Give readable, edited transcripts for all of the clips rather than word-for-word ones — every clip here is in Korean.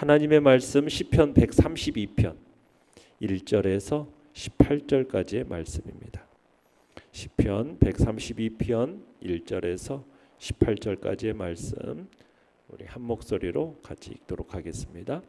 하나님의 말씀 시편 132편 1절에서 18절까지의 말씀입니다. 시편 132편 1절에서 18절까지의 말씀 우리 한 목소리로 같이 읽도록 하겠습니다.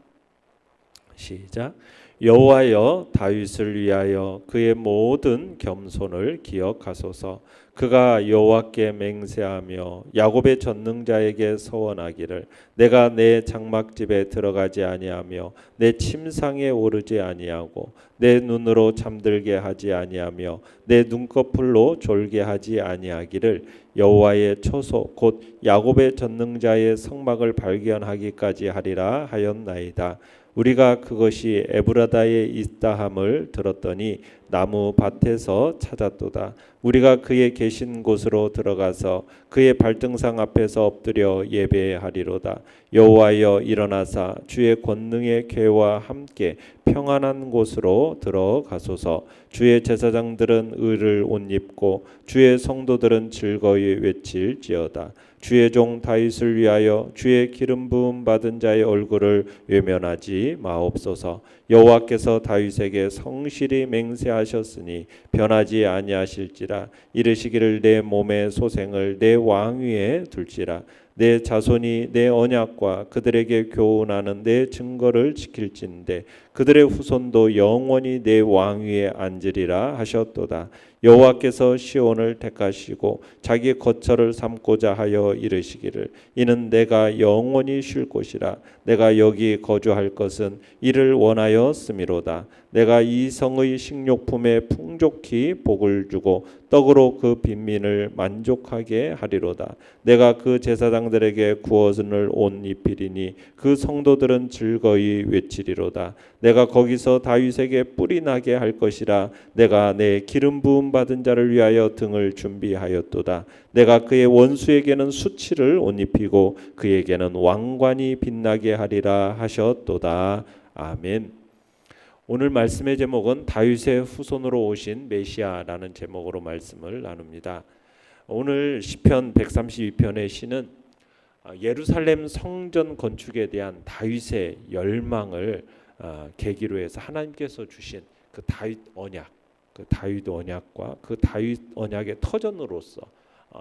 시작. 여호와여 다윗을 위하여 그의 모든 겸손을 기억하소서. 그가 여호와께 맹세하며 야곱의 전능자에게 서원하기를 내가 내 장막집에 들어가지 아니하며 내 침상에 오르지 아니하고 내 눈으로 잠들게 하지 아니하며 내 눈꺼풀로 졸게 하지 아니하기를 여호와의 초소 곧 야곱의 전능자의 성막을 발견하기까지 하리라 하였나이다. 우리가 그것이 에브라다에 있다함을 들었더니 나무 밭에서 찾았도다. 우리가 그의 계신 곳으로 들어가서 그의 발등상 앞에서 엎드려 예배하리로다. 여호와여 일어나사 주의 권능의 궤와 함께 평안한 곳으로 들어가소서. 주의 제사장들은 의를 옷 입고 주의 성도들은 즐거이 외칠지어다. 주의 종 다윗을 위하여 주의 기름 부음 받은 자의 얼굴을 외면하지 마옵소서. 여호와께서 다윗에게 성실히 맹세하셨으니 변하지 아니하실지라. 이르시기를 내 몸의 소생을 내 왕위에 둘지라. 내 자손이 내 언약과 그들에게 교훈하는 내 증거를 지킬진대 그들의 후손도 영원히 내 왕위에 앉으리라 하셨도다. 여호와께서 시온을 택하시고 자기 거처를 삼고자 하여 이르시기를 이는 내가 영원히 쉴 곳이라. 내가 여기 거주할 것은 이를 원하였음이로다. 내가 이 성의 식료품에 풍족히 복을 주고 떡으로 그 빈민을 만족하게 하리로다. 내가 그 제사장들에게 구원을 옷 입히리니 그 성도들은 즐거이 외치리로다. 내가 거기서 다윗에게 뿔이 나게 할 것이라. 내가 내 기름 부음 받은 자를 위하여 등을 준비하였도다. 내가 그의 원수에게는 수치를 옷 입히고 그에게는 왕관이 빛나게 하리라 하셨도다. 아멘. 오늘 말씀의 제목은 다윗의 후손으로 오신 메시아라는 제목으로 말씀을 나눕니다. 오늘 시편 132편의 시는 예루살렘 성전 건축에 대한 다윗의 열망을 계기로 해서 하나님께서 주신 그 다윗 언약, 그 다윗 언약과 그 다윗 언약의 터전으로서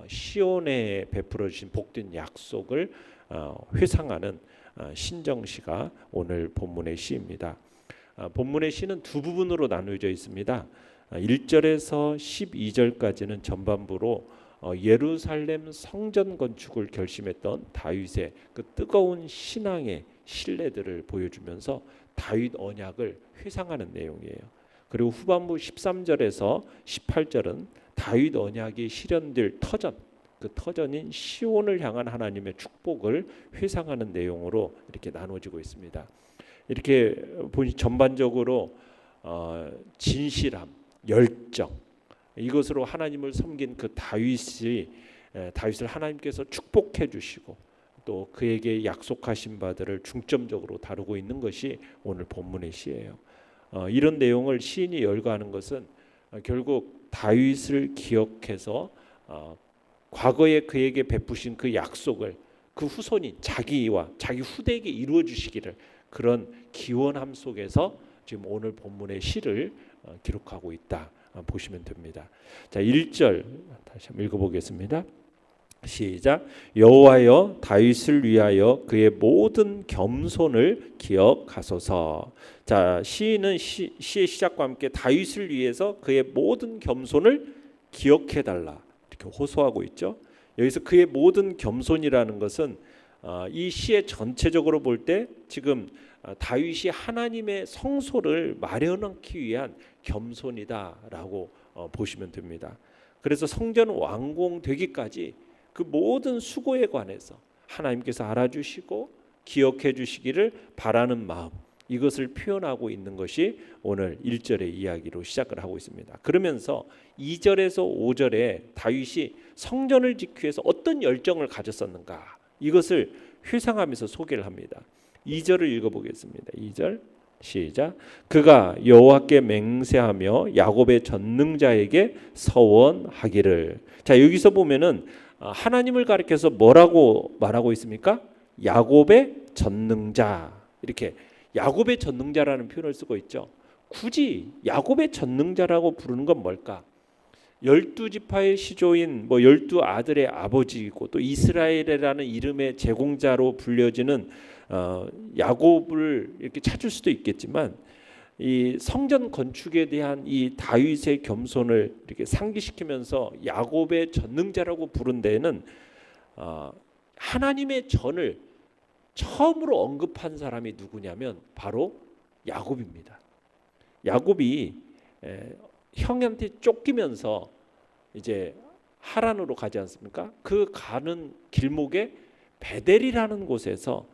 시온에 베풀어 주신 복된 약속을 회상하는 신정시가 오늘 본문의 시입니다. 본문의 시는 두 부분으로 나누어져 있습니다. 1절에서 12절까지는 전반부로 예루살렘 성전 건축을 결심했던 다윗의 그 뜨거운 신앙의 신뢰들을 보여주면서 다윗 언약을 회상하는 내용이에요. 그리고 후반부 13절에서 18절은 다윗 언약이 실현될 터전, 그 터전인 시온을 향한 하나님의 축복을 회상하는 내용으로 이렇게 나눠지고 있습니다. 이렇게 보니 전반적으로 진실함, 열정 이것으로 하나님을 섬긴 그 다윗을 하나님께서 축복해 주시고 또 그에게 약속하신 바들을 중점적으로 다루고 있는 것이 오늘 본문의 시예요. 이런 내용을 시인이 열거하는 것은 결국 다윗을 기억해서 과거에 그에게 베푸신 그 약속을 그 후손인 자기와 자기 후대에게 이루어 주시기를 그런 기원함 속에서 지금 오늘 본문의 시를 기록하고 있다 보시면 됩니다. 자, 1절 다시 한번 읽어보겠습니다. 시작. 여호와여 다윗을 위하여 그의 모든 겸손을 기억하소서. 자, 시인은 시의 시작과 함께 다윗을 위해서 그의 모든 겸손을 기억해달라 이렇게 호소하고 있죠. 여기서 그의 모든 겸손이라는 것은 이 시의 전체적으로 볼 때 지금 다윗이 하나님의 성소를 마련하기 위한 겸손이다라고 보시면 됩니다. 그래서 성전 완공되기까지 그 모든 수고에 관해서 하나님께서 알아주시고 기억해 주시기를 바라는 마음 이것을 표현하고 있는 것이 오늘 1절의 이야기로 시작을 하고 있습니다. 그러면서 2절에서 5절에 다윗이 성전을 짓기 위해서 어떤 열정을 가졌었는가 이것을 회상하면서 소개를 합니다. 2절을 읽어보겠습니다. 2절 시작. 그가 여호와께 맹세하며 야곱의 전능자에게 서원하기를. 자, 여기서 보면은 하나님을 가리켜서 뭐라고 말하고 있습니까? 야곱의 전능자 이렇게 야곱의 전능자라는 표현을 쓰고 있죠. 굳이 야곱의 전능자라고 부르는 건 뭘까? 12지파의 시조인 12아들의 아버지이고 또 이스라엘이라는 이름의 제공자로 불려지는 야곱을 이렇게 찾을 수도 있겠지만, 이 성전 건축에 대한 이 다윗의 겸손을 이렇게 상기시키면서 야곱의 전능자라고 부른 데에는 하나님의 전을 처음으로 언급한 사람이 누구냐면 바로 야곱입니다. 야곱이 형한테 쫓기면서 이제 하란으로 가지 않습니까? 그 가는 길목에 베델이라는 곳에서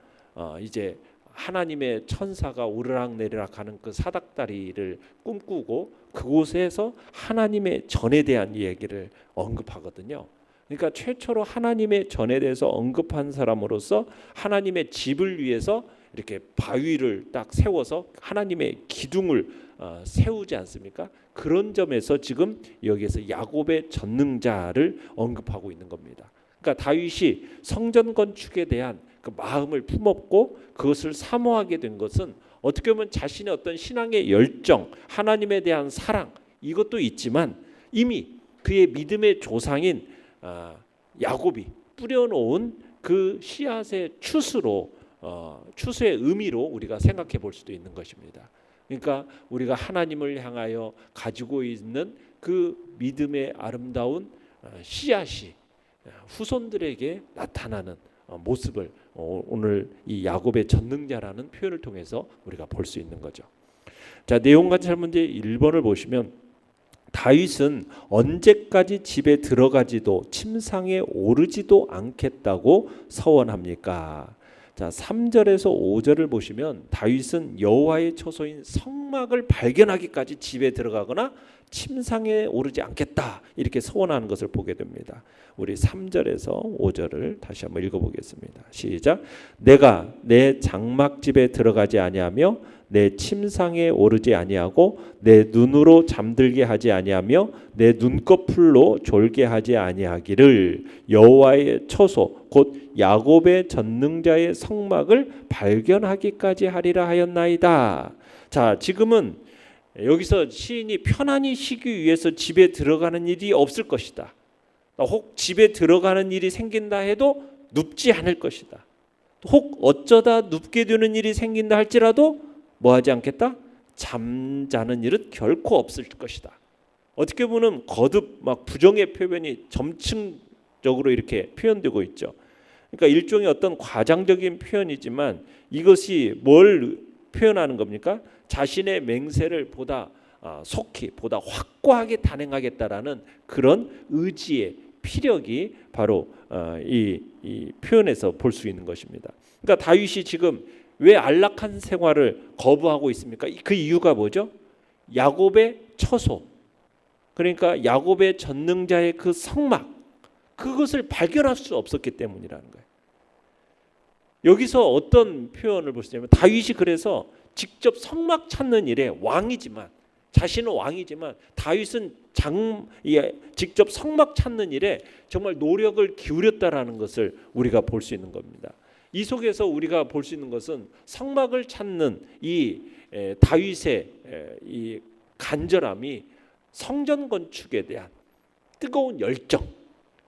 이제 하나님의 천사가 오르락내리락 하는 그 사닥다리를 꿈꾸고 그곳에서 하나님의 전에 대한 이야기를 언급하거든요. 그러니까 최초로 하나님의 전에 대해서 언급한 사람으로서 하나님의 집을 위해서 이렇게 바위를 딱 세워서 하나님의 기둥을 세우지 않습니까? 그런 점에서 지금 여기에서 야곱의 전능자를 언급하고 있는 겁니다. 그러니까 다윗이 성전 건축에 대한 그 마음을 품었고 그것을 사모하게 된 것은 어떻게 보면 자신의 어떤 신앙의 열정, 하나님에 대한 사랑, 이것도 있지만 이미 그의 믿음의 조상인 야곱이 뿌려놓은 그 씨앗의 추수의 의미로 우리가 생각해 볼 수도 있는 것입니다. 그러니까 우리가 하나님을 향하여 가지고 있는 그 믿음의 아름다운 씨앗이 후손들에게 나타나는 모습을 오늘 이 야곱의 전능자라는 표현을 통해서 우리가 볼 수 있는 거죠. 자, 내용과 문제 1번을 보시면 다윗은 언제까지 집에 들어가지도 침상에 오르지도 않겠다고 서원합니까? 자, 3절에서 5절을 보시면 다윗은 여호와의 처소인 성막을 발견하기까지 집에 들어가거나 침상에 오르지 않겠다 이렇게 서원하는 것을 보게 됩니다. 우리 3절에서 5절을 다시 한번 읽어보겠습니다. 시작. 내가 내 장막집에 들어가지 아니하며 내 침상에 오르지 아니하고 내 눈으로 잠들게 하지 아니하며 내 눈꺼풀로 졸게 하지 아니하기를 여호와의 처소 곧 야곱의 전능자의 성막을 발견하기까지 하리라 하였나이다. 자, 지금은 여기서 시인이 편안히 쉬기 위해서 집에 들어가는 일이 없을 것이다. 혹 집에 들어가는 일이 생긴다 해도 눕지 않을 것이다. 혹 어쩌다 눕게 되는 일이 생긴다 할지라도 뭐하지 않겠다? 잠자는 일은 결코 없을 것이다. 어떻게 보면 거듭 막 부정의 표현이 점층적으로 이렇게 표현되고 있죠. 그러니까 일종의 어떤 과장적인 표현이지만 이것이 뭘 표현하는 겁니까? 자신의 맹세를 보다 속히 보다 확고하게 단행하겠다라는 그런 의지의 피력이 바로 이 표현에서 볼 수 있는 것입니다. 그러니까 다윗이 지금 왜 안락한 생활을 거부하고 있습니까? 그 이유가 뭐죠? 야곱의 처소, 그러니까 야곱의 전능자의 그 성막, 그것을 발견할 수 없었기 때문이라는 거예요. 여기서 어떤 표현을 보시냐면 다윗이 그래서 직접 성막 찾는 일에 왕이지만, 자신은 왕이지만 다윗은 직접 성막 찾는 일에 정말 노력을 기울였다라는 것을 우리가 볼 수 있는 겁니다. 이 속에서 우리가 볼 수 있는 것은 성막을 찾는 이 다윗의 이 간절함이 성전 건축에 대한 뜨거운 열정,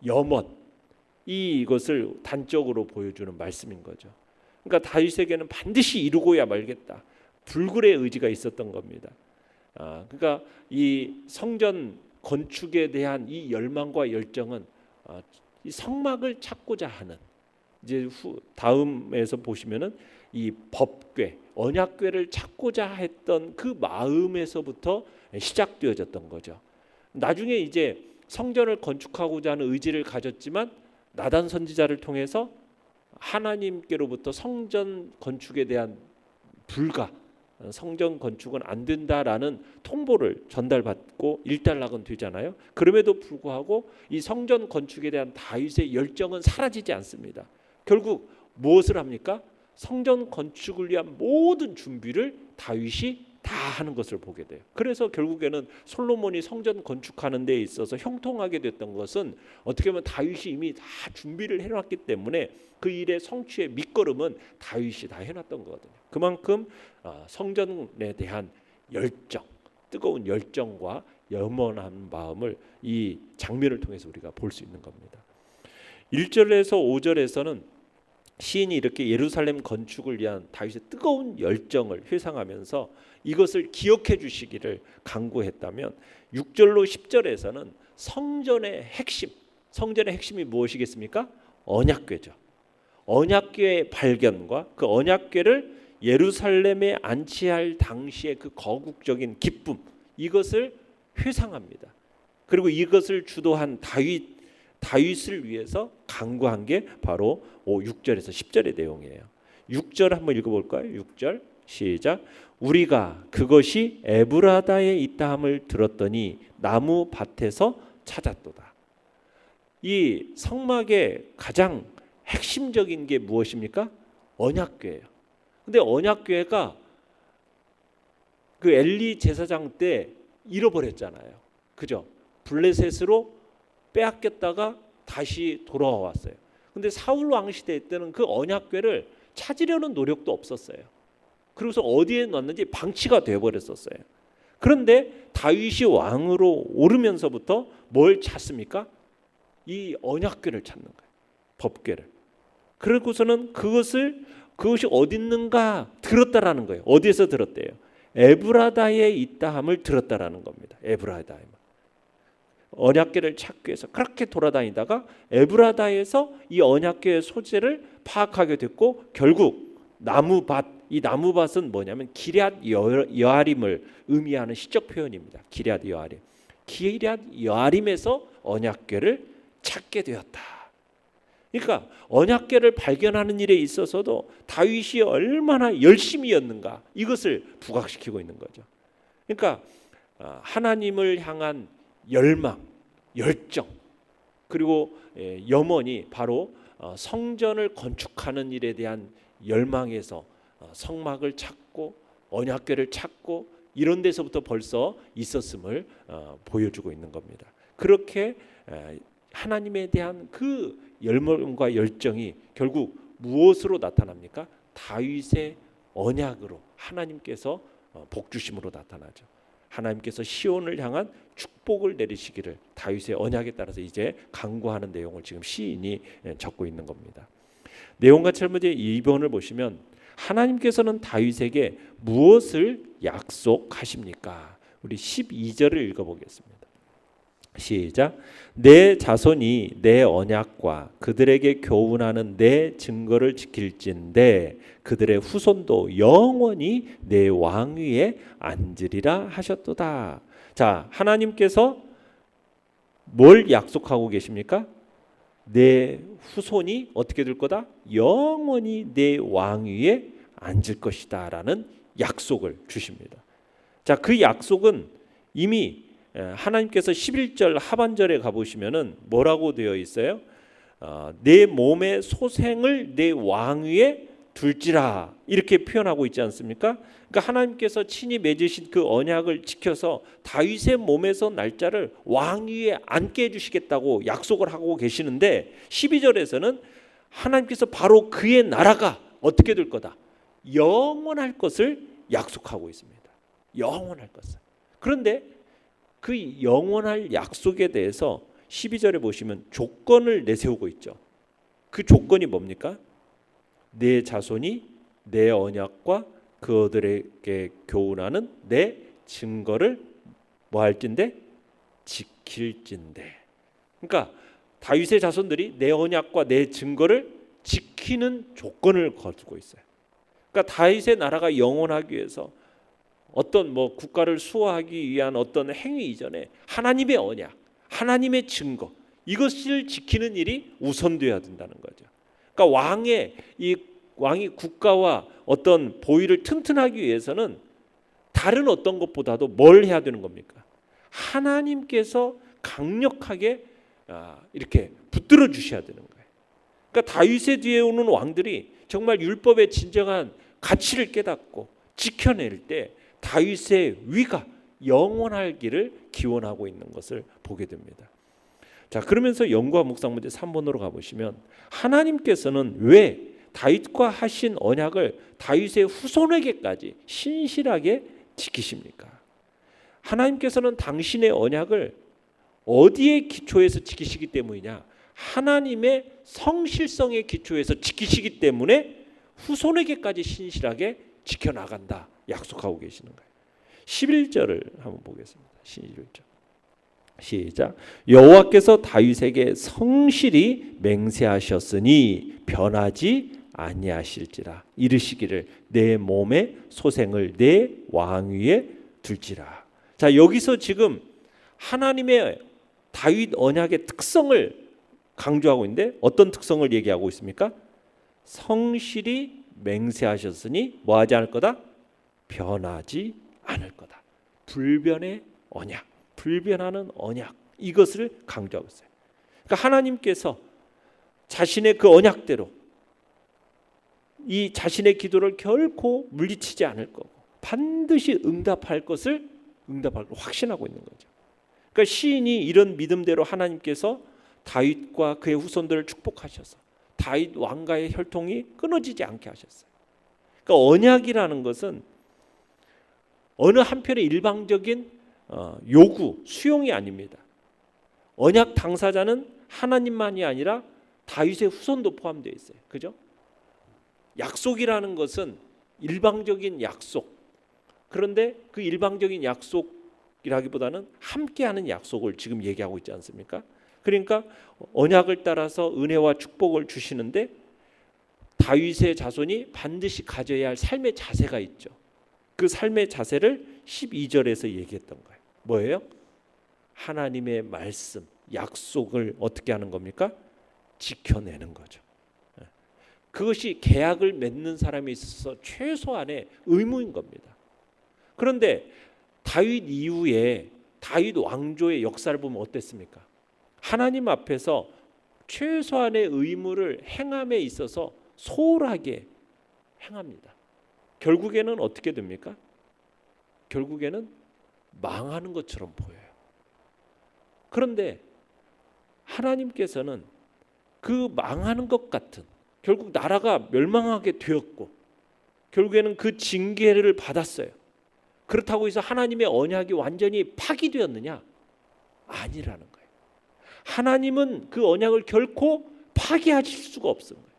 염원, 이것을 단적으로 보여주는 말씀인 거죠. 그러니까 다윗에게는 반드시 이루고야 말겠다, 불굴의 의지가 있었던 겁니다. 그러니까 이 성전 건축에 대한 이 열망과 열정은 이 성막을 찾고자 하는, 이제 다음에서 보시면은 이 법궤, 언약궤를 찾고자 했던 그 마음에서부터 시작되어졌던 거죠. 나중에 이제 성전을 건축하고자 하는 의지를 가졌지만 나단 선지자를 통해서 하나님께로부터 성전 건축에 대한 성전 건축은 안 된다라는 통보를 전달받고 일단락은 되잖아요. 그럼에도 불구하고 이 성전 건축에 대한 다윗의 열정은 사라지지 않습니다. 결국 무엇을 합니까? 성전 건축을 위한 모든 준비를 다윗이 다 하는 것을 보게 돼요. 그래서 결국에는 솔로몬이 성전 건축하는 데 있어서 형통하게 됐던 것은 어떻게 보면 다윗이 이미 다 준비를 해놨기 때문에 그 일의 성취의 밑거름은 다윗이 다 해놨던 거거든요. 그만큼 성전에 대한 열정, 뜨거운 열정과 염원한 마음을 이 장면을 통해서 우리가 볼 수 있는 겁니다. 1절에서 5절에서는 시인이 이렇게 예루살렘 건축을 위한 다윗의 뜨거운 열정을 회상하면서 이것을 기억해 주시기를 간구했다면 6절로 10절에서는 성전의 핵심이 무엇이겠습니까? 언약궤죠. 언약궤의 발견과 그 언약궤를 예루살렘에 안치할 당시의 그 거국적인 기쁨, 이것을 회상합니다. 그리고 이것을 주도한 다윗을 위해서 간구한 게 바로 6절에서 10절의 내용이에요. 6절 한번 읽어볼까요? 6절 시작. 우리가 그것이 에브라다에 있다함을 들었더니 나무 밭에서 찾았도다. 이 성막의 가장 핵심적인 게 무엇입니까? 언약궤예요. 근데 언약궤가 그 엘리 제사장 때 잃어버렸잖아요. 그죠? 블레셋으로 빼앗겼다가 다시 돌아왔어요. 근데 사울 왕 시대 때는 그 언약궤를 찾으려는 노력도 없었어요. 그래서 어디에 놨는지 방치가 되어버렸었어요. 그런데 다윗이 왕으로 오르면서부터 뭘 찾습니까? 이 언약궤를 찾는 거예요. 법궤를. 그러고서는 그것이 어디 있는가 들었다라는 거예요. 어디에서 들었대요? 에브라다에 있다함을 들었다라는 겁니다. 에브라다에. 언약궤를 찾기 위해서 그렇게 돌아다니다가 에브라다에서 이 언약궤의 소재를 파악하게 됐고 결국 나무밭, 이 나무밭은 뭐냐면 기럇 여아림을 의미하는 시적 표현입니다. 기럇 여아림. 기럇 여아림에서 언약궤를 찾게 되었다. 그러니까 언약궤를 발견하는 일에 있어서도 다윗이 얼마나 열심이었는가 이것을 부각시키고 있는 거죠. 그러니까 하나님을 향한 열망, 열정 그리고 염원이 바로 성전을 건축하는 일에 대한 열망에서 성막을 찾고 언약궤를 찾고 이런 데서부터 벌써 있었음을 보여주고 있는 겁니다. 그렇게 하나님에 대한 그 열망과 열정이 결국 무엇으로 나타납니까? 다윗의 언약으로 하나님께서 복 주심으로 나타나죠. 하나님께서 시온을 향한 축복을 내리시기를 다윗의 언약에 따라서 이제 간구하는 내용을 지금 시인이 적고 있는 겁니다. 내용과 찰문의 2번을 보시면 하나님께서는 다윗에게 무엇을 약속하십니까? 우리 12절을 읽어보겠습니다. 시작. 내 자손이 내 언약과 그들에게 교훈하는 내 증거를 지킬진대 그들의 후손도 영원히 내 왕위에 앉으리라 하셨도다. 자, 하나님께서 뭘 약속하고 계십니까? 내 후손이 어떻게 될 거다? 영원히 내 왕위에 앉을 것이다 라는 약속을 주십니다. 자, 그 약속은 이미 하나님께서 11절 하반절에 가보시면은 뭐라고 되어 있어요? 내 몸의 소생을 내 왕위에 둘지라 이렇게 표현하고 있지 않습니까? 그러니까 하나님께서 친히 맺으신 그 언약을 지켜서 다윗의 몸에서 날짜를 왕위에 앉게 해주시겠다고 약속을 하고 계시는데 12절에서는 하나님께서 바로 그의 나라가 어떻게 될 거다? 영원할 것을 약속하고 있습니다. 영원할 것을. 그런데 그 영원할 약속에 대해서 12절에 보시면 조건을 내세우고 있죠. 그 조건이 뭡니까? 내 자손이 내 언약과 그들에게 교훈하는 내 증거를 뭐 할진대? 지킬진대. 그러니까 다윗의 자손들이 내 언약과 내 증거를 지키는 조건을 거두고 있어요. 그러니까 다윗의 나라가 영원하기 위해서 어떤 국가를 수호하기 위한 어떤 행위 이전에 하나님의 언약, 하나님의 증거 이것을 지키는 일이 우선되어야 된다는 거죠. 그러니까 왕이 국가와 어떤 보위를 튼튼하기 위해서는 다른 어떤 것보다도 뭘 해야 되는 겁니까? 하나님께서 강력하게 이렇게 붙들어 주셔야 되는 거예요. 그러니까 다윗의 뒤에 오는 왕들이 정말 율법의 진정한 가치를 깨닫고 지켜낼 때 다윗의 위가 영원하기를 기원하고 있는 것을 보게 됩니다. 자, 그러면서 연구와 묵상 문제 3번으로 가보시면 하나님께서는 왜 다윗과 하신 언약을 다윗의 후손에게까지 신실하게 지키십니까? 하나님께서는 당신의 언약을 어디에 기초해서 지키시기 때문이냐? 하나님의 성실성의 기초에서 지키시기 때문에 후손에게까지 신실하게 지켜나간다 약속하고 계시는 거예요. 11절을 한번 보겠습니다. 11절 시작. 여호와께서 다윗에게 성실히 맹세하셨으니 변하지 아니하실지라. 이르시기를 내 몸의 소생을 내 왕위에 둘지라. 자, 여기서 지금 하나님의 다윗 언약의 특성을 강조하고 있는데 어떤 특성을 얘기하고 있습니까? 성실히 맹세하셨으니 뭐하지 않을 거다? 변하지 않을 거다. 불변의 언약, 불변하는 언약, 이것을 강조하고 있어요. 그러니까 하나님께서 자신의 그 언약대로 이 자신의 기도를 결코 물리치지 않을 거고 반드시 응답할 것을 확신하고 있는 거죠. 그러니까 시인이 이런 믿음대로 하나님께서 다윗과 그의 후손들을 축복하셔서 다윗 왕가의 혈통이 끊어지지 않게 하셨어요. 그러니까 언약이라는 것은 어느 한편의 일방적인 요구, 수용이 아닙니다. 언약 당사자는 하나님만이 아니라 다윗의 후손도 포함되어 있어요. 그죠? 약속이라는 것은 일방적인 약속. 그런데 그 일방적인 약속이라기보다는 함께하는 약속을 지금 얘기하고 있지 않습니까? 그러니까 언약을 따라서 은혜와 축복을 주시는데 다윗의 자손이 반드시 가져야 할 삶의 자세가 있죠. 그 삶의 자세를 12절에서 얘기했던 거예요. 뭐예요? 하나님의 말씀, 약속을 어떻게 하는 겁니까? 지켜내는 거죠. 그것이 계약을 맺는 사람에 있어서 최소한의 의무인 겁니다. 그런데 다윗 이후에 다윗 왕조의 역사를 보면 어땠습니까? 하나님 앞에서 최소한의 의무를 행함에 있어서 소홀하게 행합니다. 결국에는 어떻게 됩니까? 결국에는 망하는 것처럼 보여요. 그런데 하나님께서는 그 망하는 것 같은, 결국 나라가 멸망하게 되었고 결국에는 그 징계를 받았어요. 그렇다고 해서 하나님의 언약이 완전히 파기되었느냐? 아니라는 거예요. 하나님은 그 언약을 결코 파기하실 수가 없습니다.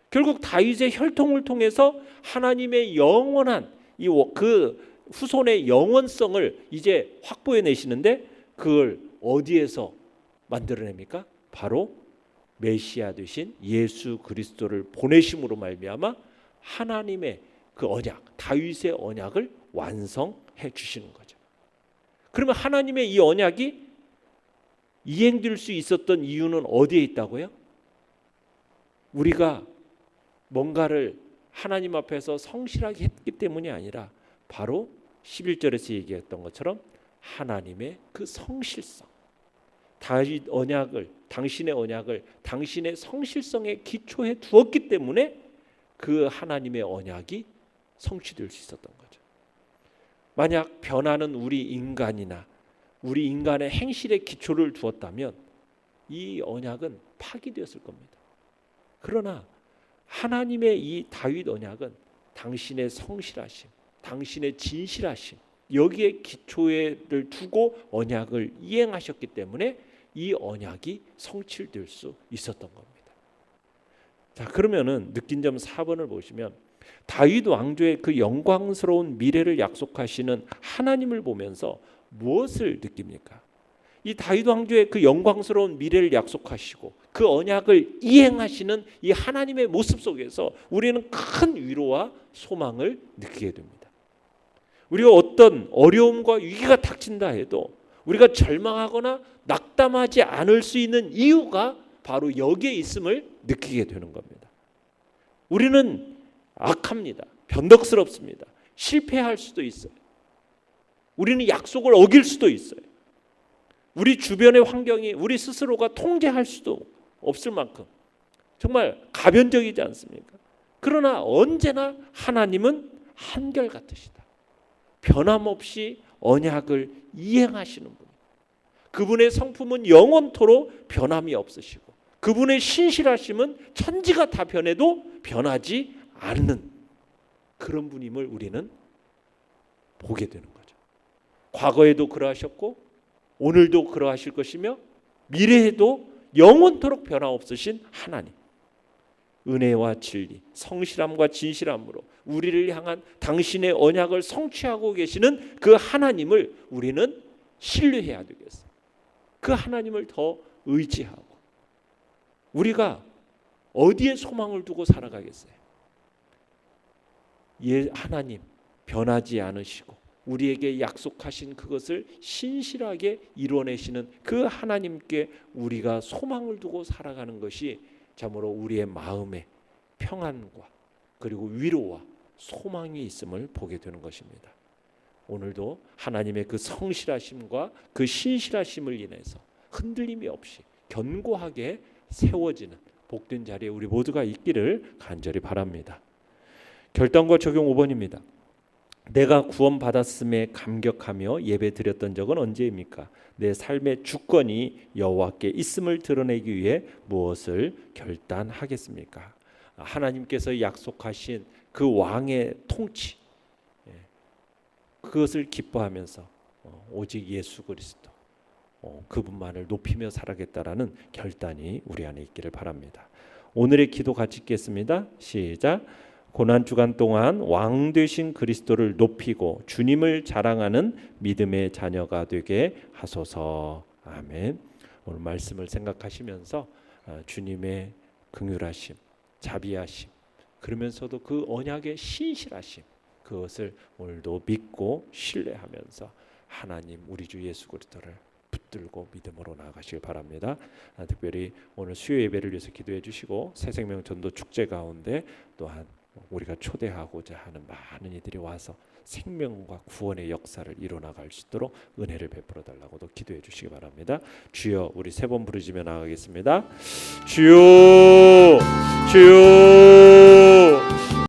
결국 다윗의 혈통을 통해서 하나님의 영원한 그 후손의 영원성을 이제 확보해 내시는데 그걸 어디에서 만들어냅니까? 바로 메시아 되신 예수 그리스도를 보내심으로 말미암아 하나님의 그 언약, 다윗의 언약을 완성해 주시는 거죠. 그러면 하나님의 이 언약이 이행될 수 있었던 이유는 어디에 있다고요? 우리가 뭔가를 하나님 앞에서 성실하게 했기 때문이 아니라 바로 11절에서 얘기했던 것처럼 하나님의 그 성실성, 다윗 언약을, 당신의 언약을 당신의 성실성에 기초해 두었기 때문에 그 하나님의 언약이 성취될 수 있었던 거죠. 만약 변하는 우리 인간이나 우리 인간의 행실에 기초를 두었다면 이 언약은 파기되었을 겁니다. 그러나 하나님의 이 다윗 언약은 당신의 성실하심, 당신의 진실하심, 여기에 기초를 두고 언약을 이행하셨기 때문에 이 언약이 성취될 수 있었던 겁니다. 자, 그러면은 느낀 점 4번을 보시면 다윗 왕조의 그 영광스러운 미래를 약속하시는 하나님을 보면서 무엇을 느낍니까? 이 다윗 왕조의 그 영광스러운 미래를 약속하시고 그 언약을 이행하시는 이 하나님의 모습 속에서 우리는 큰 위로와 소망을 느끼게 됩니다. 우리가 어떤 어려움과 위기가 닥친다 해도 우리가 절망하거나 낙담하지 않을 수 있는 이유가 바로 여기에 있음을 느끼게 되는 겁니다. 우리는 악합니다. 변덕스럽습니다. 실패할 수도 있어요. 우리는 약속을 어길 수도 있어요. 우리 주변의 환경이 우리 스스로가 통제할 수도 없을 만큼 정말 가변적이지 않습니까? 그러나 언제나 하나님은 한결같으시다. 변함없이 언약을 이행하시는 분. 그분의 성품은 영원토록 변함이 없으시고 그분의 신실하심은 천지가 다 변해도 변하지 않는 그런 분임을 우리는 보게 되는 거죠. 과거에도 그러하셨고 오늘도 그러하실 것이며 미래에도 영원토록 변함없으신 하나님. 은혜와 진리, 성실함과 진실함으로 우리를 향한 당신의 언약을 성취하고 계시는 그 하나님을 우리는 신뢰해야 되겠어요. 그 하나님을 더 의지하고 우리가 어디에 소망을 두고 살아가겠어요? 하나님 변하지 않으시고 우리에게 약속하신 그것을 신실하게 이뤄내시는 그 하나님께 우리가 소망을 두고 살아가는 것이 참으로 우리의 마음에 평안과 그리고 위로와 소망이 있음을 보게 되는 것입니다. 오늘도 하나님의 그 성실하심과 그 신실하심을 인해서 흔들림이 없이 견고하게 세워지는 복된 자리에 우리 모두가 있기를 간절히 바랍니다. 결단과 적용 5번입니다. 내가 구원받았음에 감격하며 예배드렸던 적은 언제입니까? 내 삶의 주권이 여호와께 있음을 드러내기 위해 무엇을 결단하겠습니까? 하나님께서 약속하신 그 왕의 통치, 그것을 기뻐하면서 오직 예수 그리스도 그분만을 높이며 살아가겠다라는 결단이 우리 안에 있기를 바랍니다. 오늘의 기도 같이 읽겠습니다. 시작. 고난 주간 동안 왕 되신 그리스도를 높이고 주님을 자랑하는 믿음의 자녀가 되게 하소서. 아멘. 오늘 말씀을 생각하시면서 주님의 긍휼하심, 자비하심, 그러면서도 그 언약의 신실하심, 그것을 오늘도 믿고 신뢰하면서 하나님 우리 주 예수 그리스도를 붙들고 믿음으로 나아가시길 바랍니다. 특별히 오늘 수요 예배를 위해서 기도해 주시고 새생명 전도 축제 가운데 또한 우리가 초대하고자 하는 많은 이들이 와서 생명과 구원의 역사를 이뤄나갈 수 있도록 은혜를 베풀어 달라고도 기도해 주시기 바랍니다. 주여, 우리 세 번 부르시며 나가겠습니다. 주여, 주여.